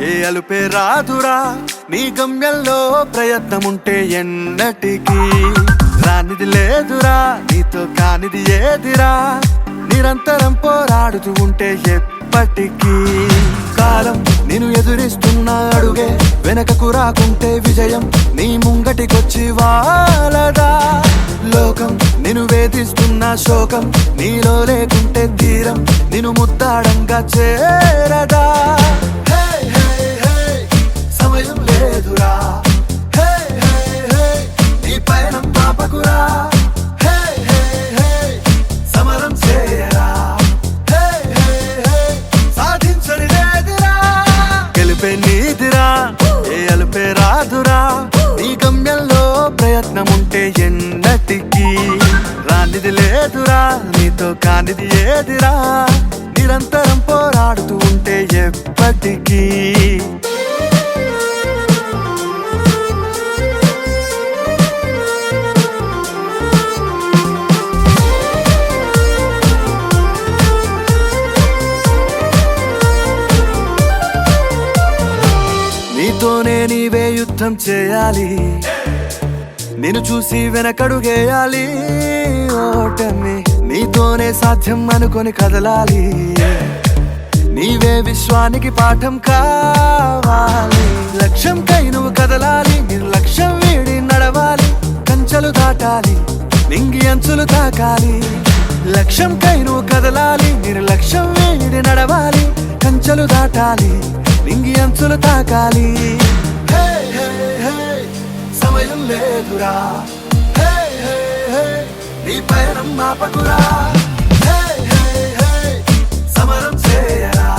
ఏ అలుపే రాదురా నీ గమ్యంలో ప్రయత్నముంటే ఎన్నటికీ రానిది లేదురా నీతో కానిది ఏదిరా నిరంతరం పోరాడుతూ ఉంటే ఎప్పటికీ కాలం నేను ఎదురిస్తున్న అడుగే వెనకకు రాకుంటే విజయం నీ ముంగటికొచ్చి వాలదా లోకం నేను వేధిస్తున్న శోకం నీలో లేకుంటే తీరం నేను ముద్దాడంగా చేరదా సమయం లేదురా నీ పయనం పాపకురా సమరం చేయరా సాధించని లేదురా గెలిపే నీదిరా ఏ అలుపే రాదురా నీ గమ్యంలో ప్రయత్నముంటే ఎన్నటికీ రానిది లేదురా నీతో కానిది ఏదిరా నిరంతరం పోరాడుతూ ఉంటే ఎప్పటికీ నీతోనే నీవే యుద్ధం చేయాలి నిన్ను చూసి వెనకడుగేయాలి ఓటమి నీతోనే సాధ్యం అనుకొని కదలాలి నీవే విశ్వానికి పాఠం కావాలి లక్ష్యంకై నువ్వు కదలాలి నిర్లక్ష్యం వీడి నడవాలి కంచెలు దాటాలి నింగి అంచులు తాకాలి లక్ష్యంకై నువ్వు కదలాలి నిర్లక్ష్యం వీడి నడవాలి కంచెలు దాటాలి నింగి అంచులు తాకాలి సమయం లేదురా నీ పయనం మాపకురా సమరం చేయరా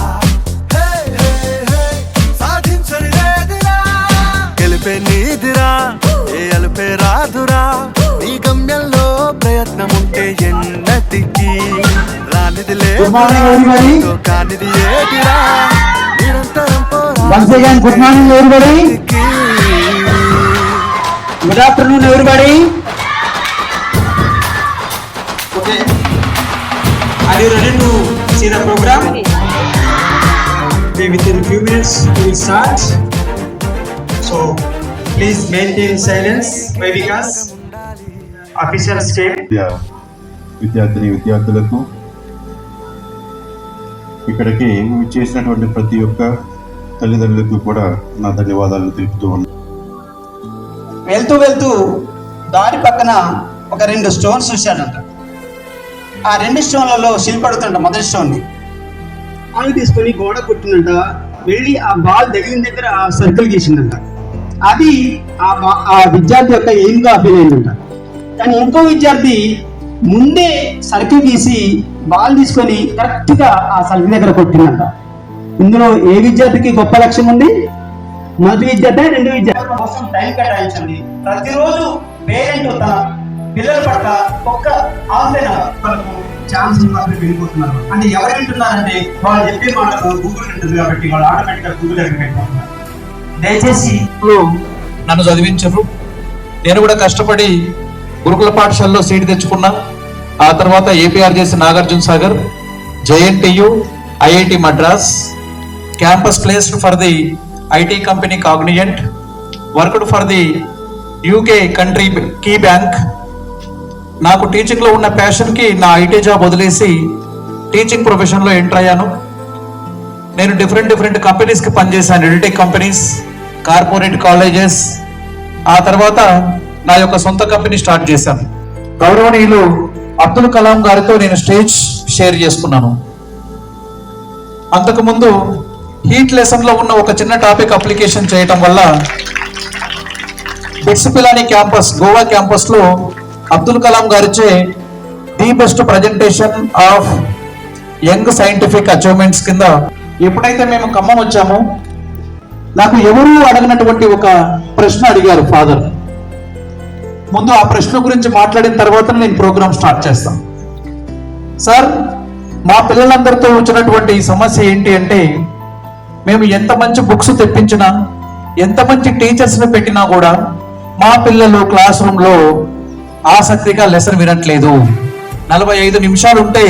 సాధించని లేదురా గెలిపే నీదిరా ఏ అలుపే రాదురా నీ గమ్యంలో ప్రయత్నముంటే ఎన్నటికీ రానిది లేదు కానిది ఏదిరా Once again, good morning everybody. Good afternoon everybody. Okay. Are you ready to see the program? Okay, within a few minutes we will start. So, please maintain silence. Why? Because official stay. విద్యార్థులకు ఇక్కడికి చేసినటువంటి ప్రతి ఒక్క తల్లిదండ్రులకు కూడా నా ధన్యవాదాలు తెలుపుతూ ఉన్నాను. వెళ్తూ దారి పక్కన ఒక 2 స్టోన్స్ చూశాడంట. ఆ 2 స్టోన్లలో శిల్పడుతుంట మొదటి స్టోన్ని బాల్ తీసుకొని గోడ కొట్టిందంట. వెళ్ళి ఆ బాల్ తగిలిన దగ్గర ఆ సర్కిల్ గీసిందంట. అది ఆ విద్యార్థి యొక్క ఎయిమ్గా ఫీల్ అయిందంట. కానీ ఇంకో విద్యార్థి ముందే సర్కిల్ గీసి బాల్ తీసుకొని కరెక్ట్గా ఆ సర్కిల్ దగ్గర కొట్టిందంట. ఇందులో ఏ విద్యార్థికి గొప్ప లక్ష్యం ఉంది? మొదటి విద్యార్థి, 2 విద్యార్థుల కోసం టైం కేటాయించండి. ప్రతిరోజు పేరెంట్ తన పిల్లల పట్ల ఒక్క ఆన్లైన్ వాళ్ళకు ఛాన్స్ వెళ్ళిపోతున్నారు. అంటే ఎవరు వింటున్నారంటే వాళ్ళు చెప్పే మాటలు గూగుల్ వింటుంది కాబట్టి వాళ్ళు ఆటోమేటిక్గా గూగుల్ దగ్గర వెళ్ళిపోతున్నారు. దయచేసి నన్ను చదివించరు. నేను కూడా కష్టపడి గురుకుల పాఠశాలలో సీట్ తెచ్చుకున్నా. ఆ తర్వాత ఏపీఆర్ చేసి Nagarjuna Sagar, JNTU, IIT Madras, campus placed for the IT company Cognizant, worked for the UK country key bank. నాకు టీచింగ్లో ఉన్న ప్యాషన్కి నా IT జాబ్ వదిలేసి టీచింగ్ ప్రొఫెషన్లో ఎంటర్ అయ్యాను. నేను డిఫరెంట్ కంపెనీస్కి పనిచేశాను. Edtech companies, corporate colleges. ఆ తర్వాత నా యొక్క సొంత కంపెనీ స్టార్ట్ చేశాను. గౌరవనీయులు అబ్దుల్ కలాం గారితో నేను స్టేజ్ షేర్ చేసుకున్నాను. అంతకుముందు హీట్ లెసన్లో ఉన్న ఒక చిన్న టాపిక్ అప్లికేషన్ చేయటం వల్ల బిట్స్ పిలానీ క్యాంపస్, గోవా క్యాంపస్లో అబ్దుల్ కలాం గారిచే the best presentation of young scientific achievements కింద ఎప్పుడైతే మేము ఖమ్మం వచ్చామో నాకు ఎవరూ అడగినటువంటి ఒక ప్రశ్న అడిగారు ఫాదర్. ముందు ఆ ప్రశ్న గురించి మాట్లాడిన తర్వాత నేను ప్రోగ్రామ్ స్టార్ట్ చేస్తాను. సార్, మా పిల్లలందరితో వచ్చినటువంటి సమస్య ఏంటి అంటే, మేము ఎంత మంచి బుక్స్ తెప్పించినా, ఎంత మంచి టీచర్స్ని పెట్టినా కూడా మా పిల్లలు క్లాస్ రూమ్లో ఆసక్తిగా లెసన్ వినట్లేదు. 45 నిమిషాలు ఉంటే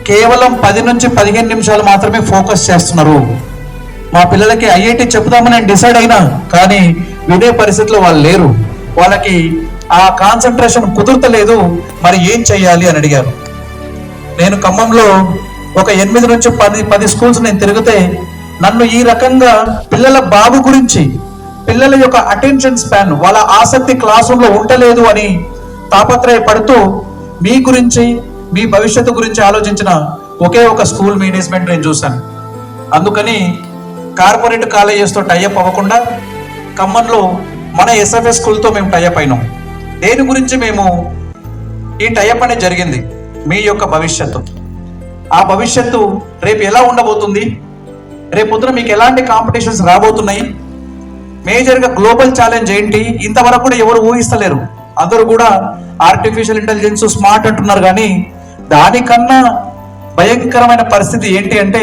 కేవలం 10 నుంచి 15 నిమిషాలు మాత్రమే ఫోకస్ చేస్తున్నారు. మా పిల్లలకి ఐఐటి చెప్దామని నేను డిసైడ్ అయినా, కానీ వినే పరిస్థితిలో వాళ్ళు లేరు, వాళ్ళకి ఆ కాన్సన్ట్రేషన్ కుదురతలేదు, మరి ఏం చెయ్యాలి అని అడిగారు. నేను ఖమ్మంలో ఒక 8 నుంచి 10 స్కూల్స్ నేను తిరిగితే నన్ను ఈ రకంగా పిల్లల బాగు గురించి, పిల్లల యొక్క అటెన్షన్ స్పాన్, వాళ్ళ ఆసక్తి క్లాస్ రూమ్ లో ఉండలేదు అని తాపత్రయపడుతూ మీ గురించి, మీ భవిష్యత్తు గురించి ఆలోచించిన ఒకే ఒక స్కూల్ మేనేజ్మెంట్ నేను చూశాను. అందుకని కార్పొరేట్ కాలేజెస్తో టైఅప్ అవ్వకుండా ఖమ్మంలో మన ఎస్ఎఫ్ఎస్ స్కూల్తో మేము టైఅప్ అయినాం. దేని గురించి మేము ఈ టైఅప్ అనేది జరిగింది? మీ యొక్క భవిష్యత్తు. ఆ భవిష్యత్తు రేపు ఎలా ఉండబోతుంది, రేపు పొద్దున మీకు ఎలాంటి కాంపిటీషన్స్ రాబోతున్నాయి, మేజర్గా గ్లోబల్ ఛాలెంజ్ ఏంటి, ఇంతవరకు కూడా ఎవరు ఊహిస్తలేరు. అందరూ కూడా ఆర్టిఫిషియల్ ఇంటెలిజెన్స్, స్మార్ట్ అంటున్నారు, కానీ దానికన్నా భయంకరమైన పరిస్థితి ఏంటి అంటే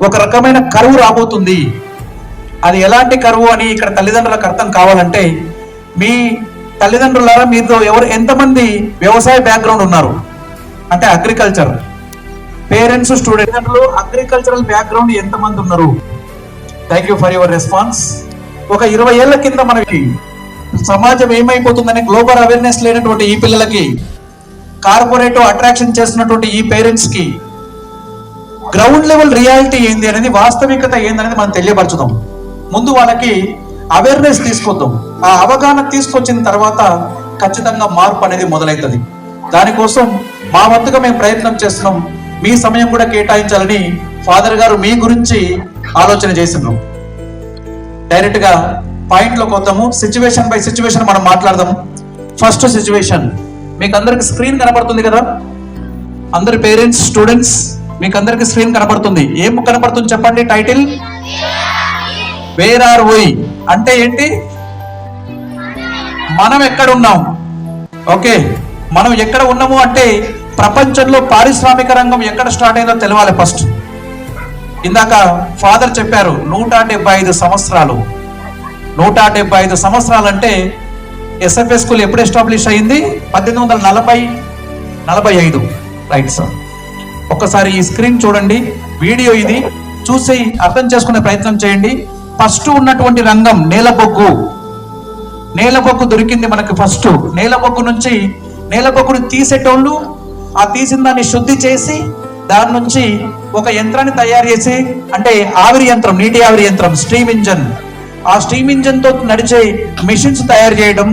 ఒక రకమైన కరువు రాబోతుంది. అది ఎలాంటి కరువు అని ఇక్కడ తల్లిదండ్రులకు అర్థం కావాలంటే, మీ తల్లిదండ్రులారా మీతో ఎంతమంది వ్యవసాయ బ్యాక్గ్రౌండ్ ఉన్నారు అంటే agriculture parents, students agricultural background ఎంతమంది ఉన్నారు? Thank you for your response. ఒక 20 ఏళ్ల కింద మనకి సమాజం ఏమైపోతుందని గ్లోబల్ అవేర్నెస్ లేనటువంటి ఈ పిల్లలకి, కార్పొరేట్ అట్రాక్షన్ చేస్తున్నటువంటి ఈ పేరెంట్స్ కి గ్రౌండ్ లెవెల్ రియాలిటీ ఏంది అనేది, వాస్తవికత ఏందనేది మనం తెలియపరచుదాం. ముందు వాళ్ళకి అవేర్నెస్ తీసుకొద్దాం. ఆ అవగాహన తీసుకొచ్చిన తర్వాత ఖచ్చితంగా మార్పు అనేది మొదలవుతుంది. దానికోసం మా వంతుగా మేము ప్రయత్నం చేస్తున్నాం. మీ సమయం కూడా కేటాయించాలని ఫాదర్ గారు మీ గురించి ఆలోచన చేస్తున్నాం. డైరెక్ట్ గా పాయింట్ లోకి వద్దాము. సిచ్యువేషన్ బై సిచ్యువేషన్ మనం మాట్లాడదాము. ఫస్ట్ సిచ్యువేషన్, మీకు అందరికి స్క్రీన్ కనబడుతుంది కదా, అందరి పేరెంట్స్, స్టూడెంట్స్ మీకు అందరికి స్క్రీన్ కనబడుతుంది. ఏం కనబడుతుంది చెప్పండి? టైటిల్ వేర్ ఆర్ వై అంటే ఏంటి? మనం ఎక్కడ ఉన్నాం. ఓకే, మనం ఎక్కడ ఉన్నాము అంటే ప్రపంచంలో పారిశ్రామిక రంగం ఎక్కడ స్టార్ట్ అయిందో తెలవాలి ఫస్ట్. ఇందాక ఫాదర్ చెప్పారు 175 సంవత్సరాలు. 175 సంవత్సరాలు అంటే ఎస్ఎఫ్ఎస్ స్కూల్ ఎప్పుడు ఎస్టాబ్లిష్ అయింది? 1845. Right sir. ఒక్కసారి ఈ స్క్రీన్ చూడండి, వీడియో ఇది చూసి అర్థం చేసుకునే ప్రయత్నం చేయండి. ఫస్ట్ ఉన్నటువంటి రంగం నేలబొగ్గు. నేలబొగ్గు దొరికింది మనకు ఫస్ట్. నేలబొగ్గు నుంచి నేలబొగ్గుని తీసేటోళ్ళు, ఆ తీసిన దాన్ని శుద్ధి చేసి దాని నుంచి ఒక యంత్రాన్ని తయారు చేసి, అంటే ఆవిరి యంత్రం, నీటి ఆవిరి యంత్రం, స్టీమ్ ఇంజన్. ఆ స్టీమ్ ఇంజన్ తో నడిచే మిషన్స్ తయారు చేయడం,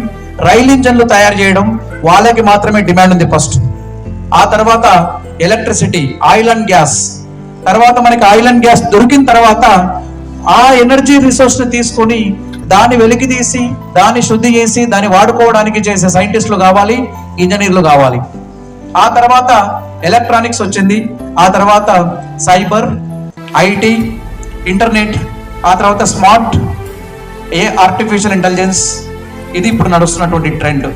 రైల్ ఇంజన్లు తయారు చేయడం, వాళ్ళకి మాత్రమే డిమాండ్ ఉంది ఫస్ట్. ఆ తర్వాత ఎలక్ట్రిసిటీ, ఆయిల్ అండ్ గ్యాస్. తర్వాత మనకి ఆయిల్ అండ్ గ్యాస్ దొరికిన తర్వాత ఆ ఎనర్జీ రిసోర్స్ ని తీసుకొని దాన్ని వెలికి తీసి, దాన్ని శుద్ధి చేసి, దాన్ని వాడుకోవడానికి చేసే సైంటిస్టులు కావాలి, ఇంజనీర్లు కావాలి. ఆ తర్వాత ఎలక్ట్రానిక్స్ వచ్చింది. ఆ తర్వాత సైబర్, ఐటీ, ఇంటర్నెట్, ఆ తర్వాత స్మార్ట్, ఆర్టిఫిషియల్ ఇంటెలిజెన్స్. ఇది ఇప్పుడు నడుస్తున్నటువంటి trend.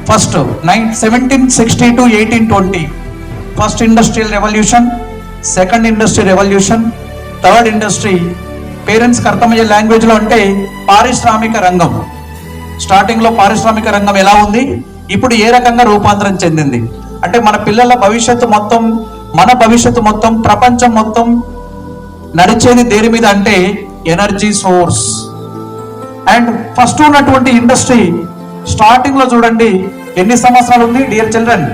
First 1760 to 1820 first industrial revolution, second industry revolution, third industry. పేరెంట్స్కి అర్థమయ్యే లాంగ్వేజ్ లో అంటే పారిశ్రామిక రంగం. స్టార్టింగ్ లో పారిశ్రామిక రంగం ఎలా ఉంది, ఇప్పుడు ఏ రకంగా రూపాంతరం చెందింది అంటే మన పిల్లల భవిష్యత్తు మొత్తం, మన భవిష్యత్తు మొత్తం, ప్రపంచం మొత్తం నడిచేది దేని మీద అంటే ఎనర్జీ సోర్స్. అండ్ ఫస్ట్ ఉన్నటువంటి ఇండస్ట్రీ స్టార్టింగ్ లో చూడండి ఎన్ని సంవత్సరాలు ఉంది డియర్ చిల్డ్రన్?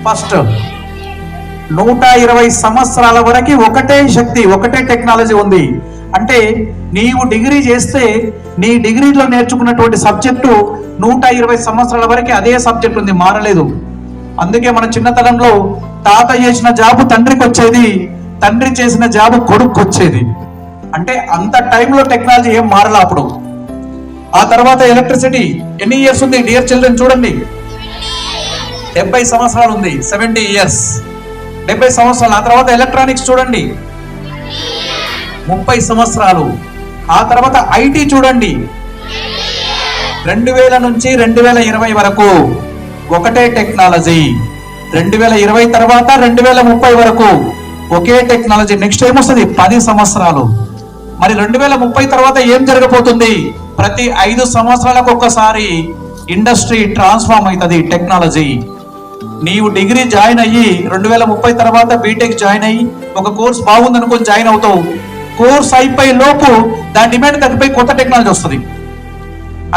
ఫస్ట్ 120 సంవత్సరాల వరకు ఒకటే శక్తి, ఒకటే టెక్నాలజీ ఉంది. అంటే నీవు డిగ్రీ చేస్తే నీ డిగ్రీలో నేర్చుకున్నటువంటి సబ్జెక్టు 120 సంవత్సరాల వరకు అదే సబ్జెక్ట్ ఉంది, మారలేదు. అందుకే మన చిన్నతనంలో తాత చేసిన జాబు తండ్రికి వచ్చేది, తండ్రి చేసిన జాబు కొడుకు వచ్చేది. అంటే అంత టైంలో టెక్నాలజీ ఏం మారలా అప్పుడు. ఆ తర్వాత ఎలక్ట్రిసిటీ ఎన్ని ఇయర్స్ ఉంది డియర్ చిల్డ్రన్? చూడండి 70 సంవత్సరాలు ఉంది, 70 ఇయర్స్, 70 సంవత్సరాలు. ఆ తర్వాత ఎలక్ట్రానిక్స్ చూడండి 30 సంవత్సరాలు. ఆ తర్వాత ఐటీ చూడండి 2000 నుంచి 2020 వరకు ఒకటే టెక్నాలజీ. 2020 తర్వాత 2030 వరకు ఒకే టెక్నాలజీ. నెక్స్ట్ ఏమొస్తుంది? 10 సంవత్సరాలు. మరి 2030 తర్వాత ఏం జరగబోతుంది? ప్రతి 5 సంవత్సరాలకు ఒక్కసారి ఇండస్ట్రీ ట్రాన్స్ఫార్మ్ అవుతుంది, టెక్నాలజీ. నీవు డిగ్రీ జాయిన్ అయ్యి 2030 తర్వాత బీటెక్ జాయిన్ అయ్యి ఒక కోర్స్ బాగుంది అనుకొని జాయిన్ అవుతావు. కోర్స్ అయిపోయే లోపు దాని డిమాండ్ తగ్గిపోయి కొత్త టెక్నాలజీ వస్తుంది.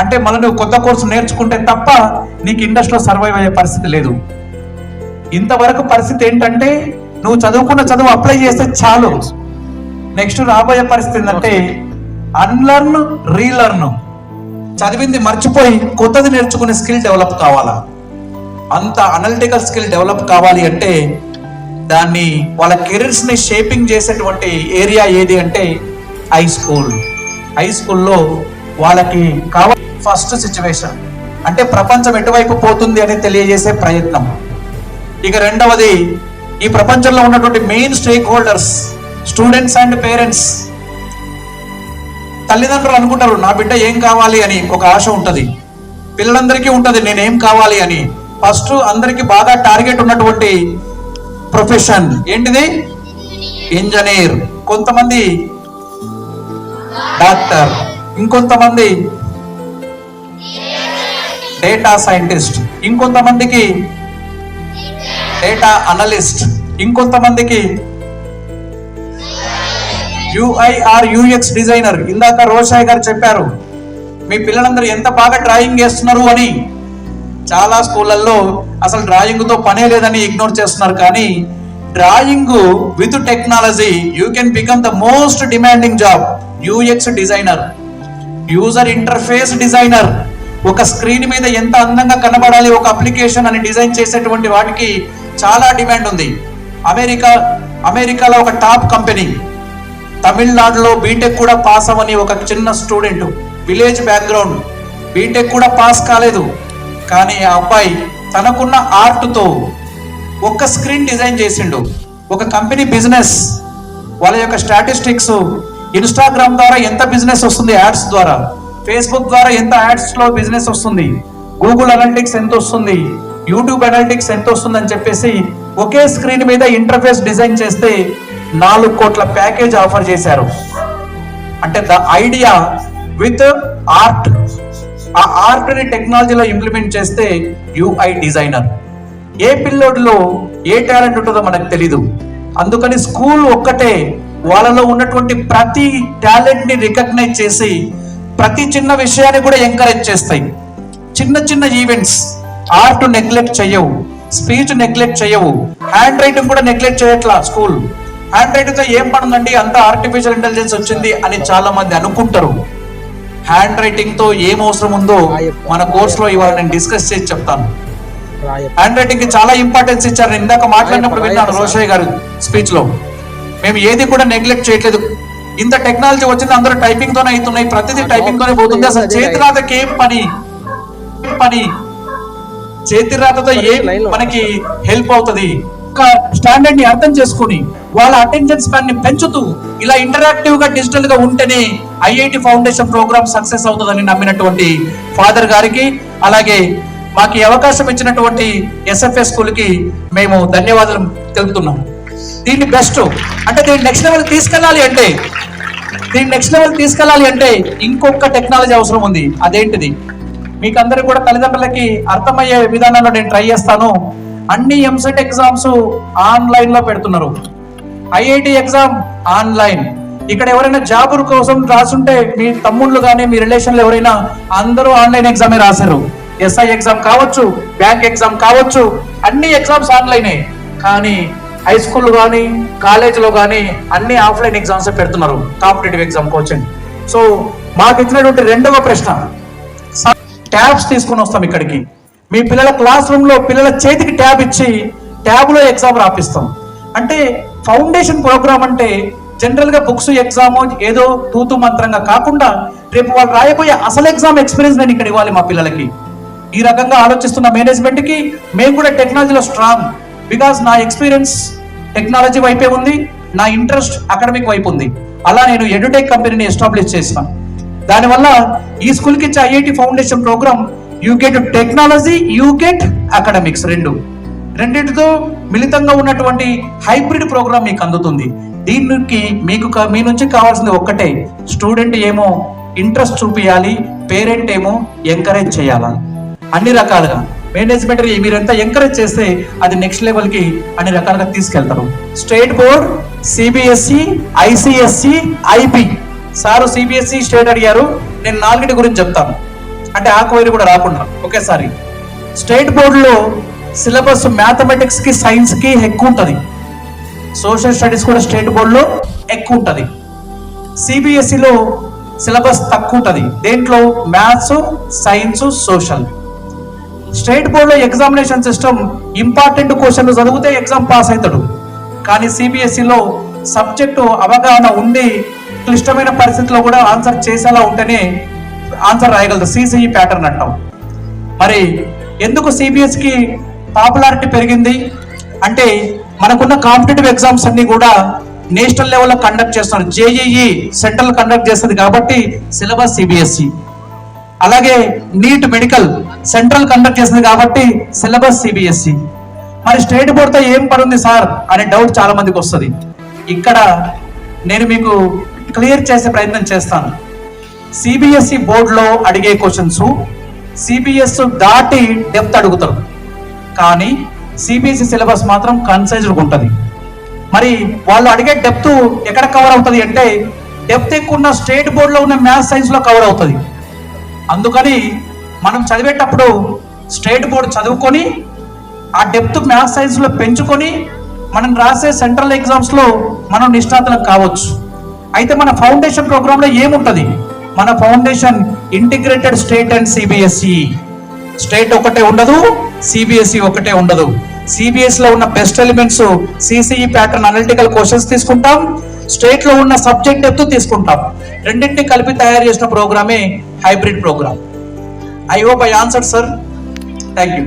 అంటే మళ్ళీ నువ్వు కొత్త కోర్సు నేర్చుకుంటే తప్ప నీకు ఇండస్ట్రీలో సర్వైవ్ అయ్యే పరిస్థితి లేదు. ఇంతవరకు పరిస్థితి ఏంటంటే నువ్వు చదువుకున్న చదువు అప్లై చేస్తే చాలు. నెక్స్ట్ రాబోయే పరిస్థితి ఏంటంటే అన్లర్న్ రీలర్న్, చదివింది మర్చిపోయి కొత్తది నేర్చుకునే స్కిల్ డెవలప్ కావాలా. అంత అనలిటికల్ స్కిల్ డెవలప్ కావాలి అంటే దాన్ని వాళ్ళ కెరీర్స్ ని షేపింగ్ చేసేటువంటి ఏరియా ఏది అంటే హై స్కూల్. హై స్కూల్లో వాళ్ళకి కావాలి ఫస్ట్ సిచ్యువేషన్ అంటే ప్రపంచం ఎటువైపు పోతుంది అని తెలియజేసే ప్రయత్నం. ఇక రెండవది, ఈ ప్రపంచంలో ఉన్నటువంటి main stake holders students and parents. తల్లిదండ్రులు అనుకుంటారు నా బిడ్డ ఏం కావాలి అని, ఒక ఆశ ఉంటుంది, పిల్లలందరికీ ఉంటుంది నేనేం కావాలి అని. ఫస్ట్ అందరికీ బాగా టార్గెట్ ఉన్నటువంటి ప్రొఫెషన్ ఏంటిది? ఇంజనీర్, కొంతమంది డాక్టర్, ఇంకొంతమంది డేటా సైంటిస్ట్, ఇంకొంతమందికి డేటా అనలిస్ట్, ఇంకొంతమందికి యూఐఆర్ యూఎక్స్ డిజైనర్. ఇందాక రోషాయ్ గారు చెప్పారు మీ పిల్లలందరూ ఎంత బాగా డ్రాయింగ్ చేస్తున్నారు అని. చాలా స్కూళ్ళల్లో అసలు డ్రాయింగ్ తో పనే లేదని ఇగ్నోర్ చేస్తున్నారు. కానీ drawing with technology you can become the most demanding job. UX designer, user interface designer, ఒక స్క్రీన్ మీద ఎంత అందంగా కనబడాలి ఒక అప్లికేషన్ అని డిజైన్ చేసేటువంటి వాటికి చాలా డిమాండ్ ఉంది. అమెరికాలో ఒక టాప్ కంపెనీ, తమిళనాడులో బీటెక్ కూడా పాస్ అవని ఒక చిన్న స్టూడెంట్, విలేజ్ బ్యాక్గ్రౌండ్, బీటెక్ కూడా పాస్ కాలేదు. కానీ ఆ అబ్బాయి తనకున్న ఆర్ట్తో ఒక్క స్క్రీన్ డిజైన్ చేసిండు. ఒక కంపెనీ బిజినెస్, వాళ్ళ యొక్క స్టాటిస్టిక్స్, ఇన్స్టాగ్రామ్ ద్వారా ఎంత బిజినెస్ వస్తుంది యాడ్స్ ద్వారా, ఫేస్బుక్ ద్వారా ఎంత యాడ్స్ లో బిజినెస్ వస్తుంది, గూగుల్ అనలిటిక్స్ ఎంత వస్తుంది, యూట్యూబ్ అనలిటిక్స్ ఎంత వస్తుంది అని చెప్పేసి ఒకే స్క్రీన్ మీద ఇంటర్ఫేస్ డిజైన్ చేస్తే 4 కోట్ల ప్యాకేజ్ ఆఫర్ చేశారు. అంటే ద ఐడియా విత్ ఆర్ట్, ఆ ఆర్ట్ ని టెక్నాలజీలో ఇంప్లిమెంట్ చేస్తే యూఐ డిజైనర్. ఏ పిల్లోడిలో ఏ టాలెంట్ ఉంటుందో మనకు తెలీదు. అందుకని స్కూల్ ఒక్కటే వాళ్ళలో ఉన్నటువంటి ప్రతి టాలెంట్ ని రికగ్నైజ్ చేసి ప్రతి చిన్న విషయాన్ని కూడా ఎంకరేజ్ చేస్తాయి. చిన్న చిన్న ఈవెంట్స్, ఆర్ట్ నెగ్లెక్ట్ చేయవు, స్పీచ్ నెగ్లెక్ట్ చేయవు, హ్యాండ్ రైటింగ్ కూడా నెగ్లెక్ట్ చేయట్లా స్కూల్. హ్యాండ్ రైటింగ్ తో ఏం పడుందండి, అంత ఆర్టిఫిషియల్ ఇంటెలిజెన్స్ వచ్చింది అని చాలా మంది అనుకుంటారు. హ్యాండ్ రైటింగ్ తో ఏం అవసరం ఉందో మన కోర్స్ లో ఇవాళ నేను డిస్కస్ చేసి చెప్తాను. హ్యాండ్ రైటింగ్ కి చాలా ఇంపార్టెన్స్ ఇచ్చారు. ఇందాక మాట్లాడినప్పుడు విన్నాను రోషయ్య గారు స్పీచ్ లో. మేము ఏది కూడా నెగ్లెక్ట్ చేయట్లేదు. ఇంత టెక్నాలజీ వచ్చింది, అందరూ టైపింగ్ తోనే అవుతున్నాయి, ప్రతిదీ టైపింగ్ తోనే పోతుంది. అసలు చేతిరాతకి ఏం పని, చేతిరాతతో ఏం మనకి హెల్ప్ అవుతుంది? స్టాండర్డ్ ని అర్థం చేసుకుని వాళ్ళ అటెన్షన్ స్పాన్ ని పెంచుతూ ఇలా ఇంటరాక్టివ్ గా డిజిటల్ గా ఉంటేనే ఐఐటి ఫౌండేషన్ ప్రోగ్రామ్ సక్సెస్ అవుతుందని నమ్మినటువంటి ఫాదర్ గారికి, అలాగే మాకు ఈ అవకాశం ఇచ్చినటువంటి ఎస్ఎఫ్ఎస్ స్కూల్ కి మేము ధన్యవాదాలు తెలుపుతున్నాం. దీన్ని బెస్ట్ అంటే దీన్ని నెక్స్ట్ లెవెల్ తీసుకెళ్ళాలి అంటే ఇంకొక టెక్నాలజీ అవసరం ఉంది. అదేంటిది మీకు అందరికి కూడా తల్లిదండ్రులకి అర్థమయ్యే విధానంలో నేను ట్రై చేస్తాను. అన్ని ఎంసెట్ ఎగ్జామ్స్ ఆన్లైన్ లో పెడుతున్నారు. IIT exam online. ఇక్కడ ఎవరైనా జాబ్ కోసం రాసుంటే మీ తమ్ముళ్ళు కానీ మీ రిలేషన్లు ఎవరైనా అందరూ ఆన్లైన్ ఎగ్జామే రాశారు. ఎస్ఐ ఎగ్జామ్ కావచ్చు, బ్యాంక్ ఎగ్జామ్ కావచ్చు, అన్ని ఎగ్జామ్స్ ఆన్లైనే. కానీ హై స్కూల్ కానీ కాలేజీలో కానీ అన్ని ఆఫ్లైన్ ఎగ్జామ్స్ పెడుతున్నారు, కాంపిటేటివ్ ఎగ్జామ్ కోచింగ్. సో మాకు ఇచ్చినటువంటి రెండవ ప్రశ్న, ట్యాబ్స్ తీసుకుని వస్తాం ఇక్కడికి. మీ పిల్లల క్లాస్ రూమ్ లో పిల్లల చేతికి ట్యాబ్ ఇచ్చి ట్యాబ్ లో ఎగ్జామ్ రాపిస్తాం. అంటే ఫౌండేషన్ ప్రోగ్రామ్ అంటే జనరల్ గా బుక్స్ ఎగ్జామ్ ఏదో తూతు మంత్రంగా కాకుండా రేపు వాళ్ళు రాయబోయే అసలు ఎగ్జామ్ ఎక్స్పీరియన్స్ నేను ఇక్కడ ఇవ్వాలి మా పిల్లలకి. ఈ రకంగా ఆలోచిస్తున్న మేనేజ్మెంట్ కి మేము కూడా టెక్నాలజీలో స్ట్రాంగ్. బికాస్ నా ఎక్స్పీరియన్స్ టెక్నాలజీ వైపే ఉంది, నా ఇంట్రెస్ట్ అకాడమిక్ వైపు ఉంది. అలా నేను ఎడ్యుటెక్ కంపెనీని ఎస్టాబ్లిష్ చేసిన. దానివల్ల ఈ స్కూల్కి ఇచ్చే IIT foundation program you get technology, you get academics, రెండింటితో మిళితంగా ఉన్నటువంటి హైబ్రిడ్ ప్రోగ్రామ్ మీకు అందుతుంది. దీనికి మీ నుంచి కావాల్సింది ఒక్కటే, స్టూడెంట్ ఏమో ఇంట్రెస్ట్ చూపించాలి, పేరెంట్ ఏమో ఎంకరేజ్ చేయాలి. అన్ని రకాలుగా మేనేజ్మెంట్ మీరు ఎంత ఎంకరేజ్ చేస్తే అది నెక్స్ట్ లెవెల్ కి అన్ని రకాలుగా తీసుకెళ్తారు. State board CBSE, ICSE, IB. Sir CBSE state అడిగారు, నేను 4 గురించి చెప్తాను, అంటే ఆ క్వైరీ కూడా రాకుండా ఒకేసారి. స్టేట్ బోర్డులో సిలబస్ మ్యాథమెటిక్స్ కి, సైన్స్ కి ఎక్కువ ఉంటుంది. సోషల్ స్టడీస్ కూడా స్టేట్ బోర్డులో ఎక్కువ ఉంటుంది. సిబిఎస్ఈలో సిలబస్ తక్కువ ఉంటుంది. దేంట్లో? Maths, science, social. స్టేట్ బోర్డులో ఎగ్జామినేషన్ సిస్టమ్ ఇంపార్టెంట్ క్వశ్చన్లు చదివితే ఎగ్జామ్ పాస్ అవుతాడు. కానీ సిబిఎస్ఈలో సబ్జెక్టు అవగాహన ఉండి క్లిష్టమైన పరిస్థితిలో కూడా ఆన్సర్ చేసేలా ఉంటేనే ఆన్సర్ రాయగలదు. సిసిఈ ప్యాటర్న్ అంటాం. మరి ఎందుకు సిబిఎస్ఈకి పాపులారిటీ పెరిగింది అంటే, మనకున్న కాంపిటేటివ్ ఎగ్జామ్స్ అన్ని కూడా నేషనల్ లెవెల్లో కండక్ట్ చేస్తున్నారు. జేఈఈ సెంట్రల్ కండక్ట్ చేస్తుంది కాబట్టి సిలబస్ సిబిఎస్ఈ. అలాగే నీట్ మెడికల్ సెంట్రల్ కండక్ట్ చేస్తుంది కాబట్టి సిలబస్ సిబిఎస్ఈ. మరి స్టేట్ బోర్డుతో ఏం పడుంది సార్ అనే డౌట్ చాలా మందికి వస్తుంది. ఇక్కడ నేను మీకు క్లియర్ చేసే ప్రయత్నం చేస్తాను. సిబిఎస్ఈ బోర్డులో అడిగే క్వశ్చన్స్ సిబిఎస్ దాటి డెప్త్ అడుగుతారు, కానీ సిబిఎస్ఈ సిలబస్ మాత్రం కన్సైజ్డ్ ఉంటుంది. మరి వాళ్ళు అడిగే డెప్త్ ఎక్కడ కవర్ అవుతుంది అంటే, డెప్త్ ఎక్కువ ఉన్న స్టేట్ బోర్డులో ఉన్న మ్యాథ్స్ సైన్స్ లో కవర్ అవుతుంది. అందుకని మనం చదివేటప్పుడు స్టేట్ బోర్డు చదువుకొని ఆ డెప్త్ మ్యాథ్స్ సైన్స్ లో పెంచుకొని మనం రాసే సెంట్రల్ ఎగ్జామ్స్ లో మనం నిష్ణాతులం కావచ్చు. అయితే మన ఫౌండేషన్ ప్రోగ్రామ్ లో ఏముంటది? మన foundation integrated state and CBSE. State ఒకటే ఉండదు, సిబిఎస్ఈ ఒకటే ఉండదు. సిబిఎస్ లో ఉన్న best elements CCE pattern analytical questions తీసుకుంటాం, స్టేట్ లో ఉన్న సబ్జెక్ట్ ఎత్తు తీసుకుంటాం. రెండింటిని కలిపి తయారు చేసిన ప్రోగ్రామే hybrid program. I hope I answered sir. Thank you.